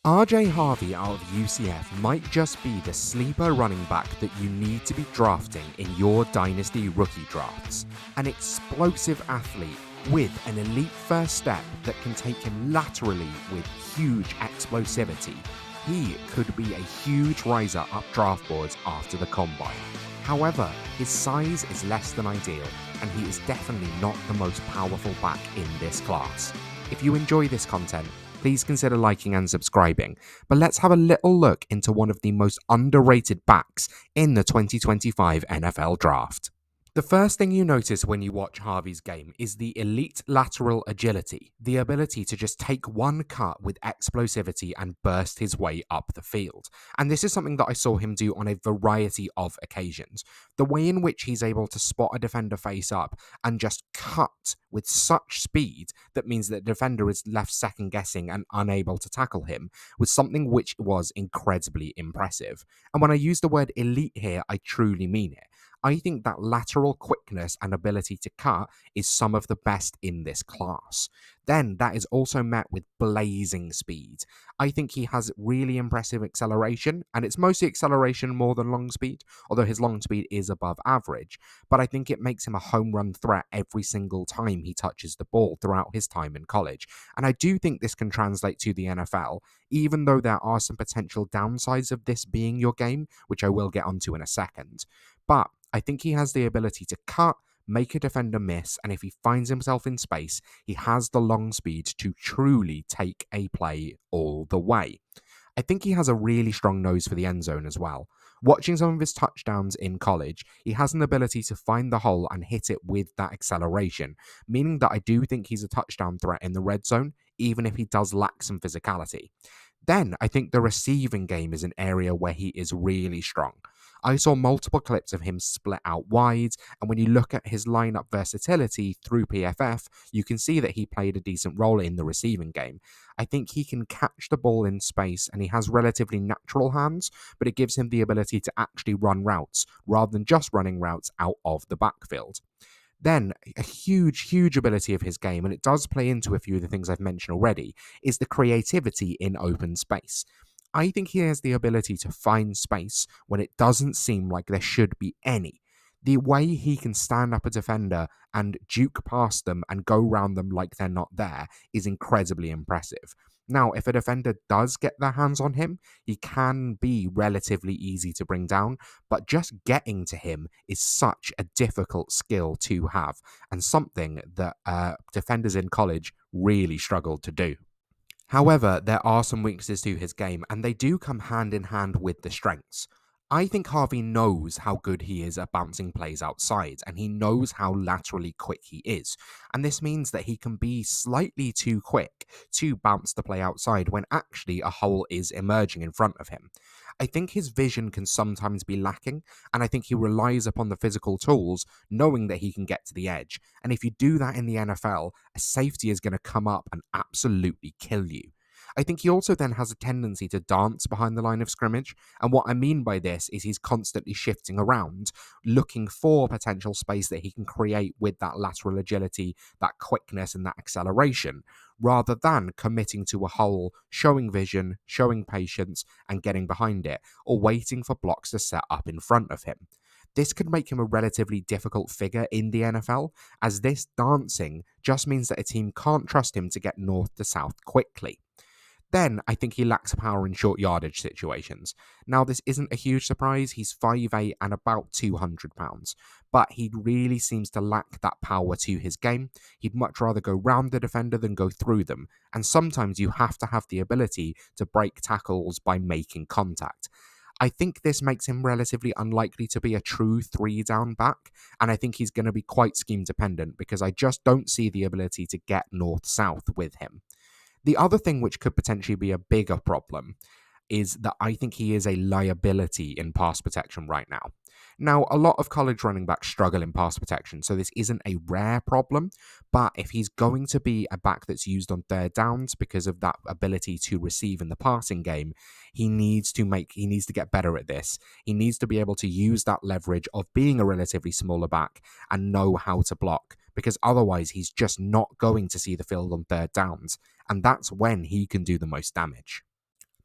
RJ Harvey out of UCF might just be the sleeper running back that you need to be drafting in your Dynasty rookie drafts. An explosive athlete with an elite first step that can take him laterally with huge explosivity. He could be a huge riser up draft boards after the combine. However, his size is less than ideal, and he is definitely not the most powerful back in this class. If you enjoy this content, please consider liking and subscribing. But let's have a little look into one of the most underrated backs in the 2025 NFL Draft. The first thing you notice when you watch Harvey's game is the elite lateral agility, the ability to just take one cut with explosivity and burst his way up the field. And this is something that I saw him do on a variety of occasions. The way in which he's able to spot a defender face up and just cut with such speed that means that the defender is left second guessing and unable to tackle him was something which was incredibly impressive. And when I use the word elite here, I truly mean it. I think that lateral quickness and ability to cut is some of the best in this class. Then that is also met with blazing speed. I think he has really impressive acceleration, and it's mostly acceleration more than long speed, although his long speed is above average. But I think it makes him a home run threat every single time he touches the ball throughout his time in college. And I do think this can translate to the NFL, even though there are some potential downsides of this being your game, which I will get onto in a second. But I think he has the ability to cut, make a defender miss, and if he finds himself in space, he has the long speed to truly take a play all the way. I think he has a really strong nose for the end zone as well. Watching some of his touchdowns in college, he has an ability to find the hole and hit it with that acceleration, meaning that I do think he's a touchdown threat in the red zone, even if he does lack some physicality. Then I think the receiving game is an area where he is really strong. I saw multiple clips of him split out wide, and when you look at his lineup versatility through PFF, you can see that he played a decent role in the receiving game. I think he can catch the ball in space, and he has relatively natural hands, but it gives him the ability to actually run routes rather than just running routes out of the backfield. Then, a huge ability of his game, and it does play into a few of the things I've mentioned already, is the creativity in open space. I think he has the ability to find space when it doesn't seem like there should be any. The way he can stand up a defender and juke past them and go round them like they're not there is incredibly impressive. Now, if a defender does get their hands on him, he can be relatively easy to bring down, but just getting to him is such a difficult skill to have and something that defenders in college really struggled to do. However, there are some weaknesses to his game, and they do come hand in hand with the strengths. I think Harvey knows how good he is at bouncing plays outside, and he knows how laterally quick he is. And this means that he can be slightly too quick to bounce the play outside when actually a hole is emerging in front of him. I think his vision can sometimes be lacking, and I think he relies upon the physical tools, knowing that he can get to the edge. And if you do that in the NFL, a safety is going to come up and absolutely kill you. I think he also then has a tendency to dance behind the line of scrimmage, and what I mean by this is he's constantly shifting around, looking for potential space that he can create with that lateral agility, that quickness, and that acceleration, rather than committing to a hole, showing vision, showing patience, and getting behind it, or waiting for blocks to set up in front of him. This could make him a relatively difficult figure in the NFL, as this dancing just means that a team can't trust him to get north to south quickly. Then I think he lacks power in short yardage situations. Now, this isn't a huge surprise. He's 5'8" and about 200 pounds, but he really seems to lack that power to his game. He'd much rather go round the defender than go through them, and sometimes you have to have the ability to break tackles by making contact. I think this makes him relatively unlikely to be a true 3-down back, and I think he's going to be quite scheme dependent because I just don't see the ability to get north-south with him. The other thing which could potentially be a bigger problem is that I think he is a liability in pass protection right now. Now, a lot of college running backs struggle in pass protection, so this isn't a rare problem, but if he's going to be a back that's used on third downs because of that ability to receive in the passing game, he needs to get better at this. He needs to be able to use that leverage of being a relatively smaller back and know how to block, because otherwise he's just not going to see the field on third downs, and that's when he can do the most damage.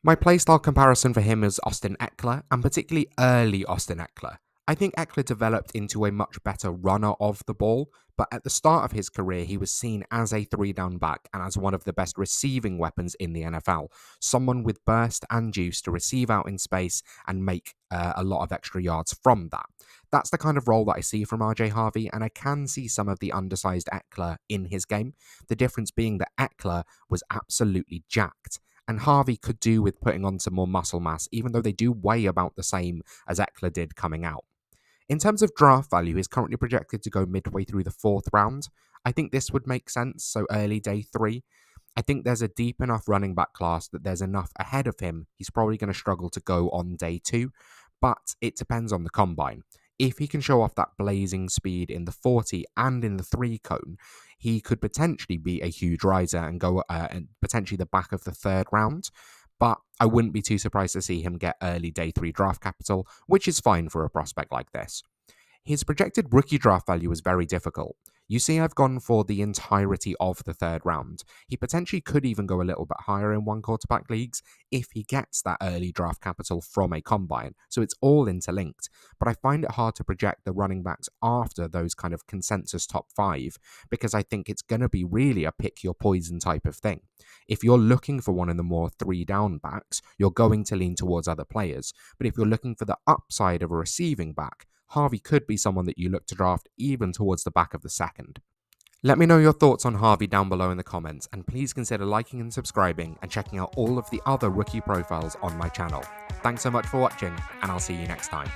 My playstyle comparison for him is Austin Eckler, and particularly early Austin Eckler. I think Eckler developed into a much better runner of the ball, but at the start of his career, he was seen as a three-down back and as one of the best receiving weapons in the NFL. Someone with burst and juice to receive out in space and make a lot of extra yards from that. That's the kind of role that I see from RJ Harvey, and I can see some of the undersized Eckler in his game. The difference being that Eckler was absolutely jacked. And Harvey could do with putting on some more muscle mass, even though they do weigh about the same as Eckler did coming out. In terms of draft value, he's currently projected to go midway through the fourth round. I think this would make sense, so early day 3. I think there's a deep enough running back class that there's enough ahead of him. He's probably going to struggle to go on day 2, but it depends on the combine. If he can show off that blazing speed in the 40 and in the 3 cone, he could potentially be a huge riser and go potentially the back of the 3rd round. But I wouldn't be too surprised to see him get early day 3 draft capital, which is fine for a prospect like this. His projected rookie draft value is very difficult. You see, I've gone for the entirety of the 3rd round. He potentially could even go a little bit higher in one quarterback leagues if he gets that early draft capital from a combine. So it's all interlinked. But I find it hard to project the running backs after those kind of consensus top 5 because I think it's going to be really a pick your poison type of thing. If you're looking for one of the more 3-down backs, you're going to lean towards other players. But if you're looking for the upside of a receiving back, Harvey could be someone that you look to draft even towards the back of the 2nd. Let me know your thoughts on Harvey down below in the comments, and please consider liking and subscribing and checking out all of the other rookie profiles on my channel. Thanks so much for watching, and I'll see you next time.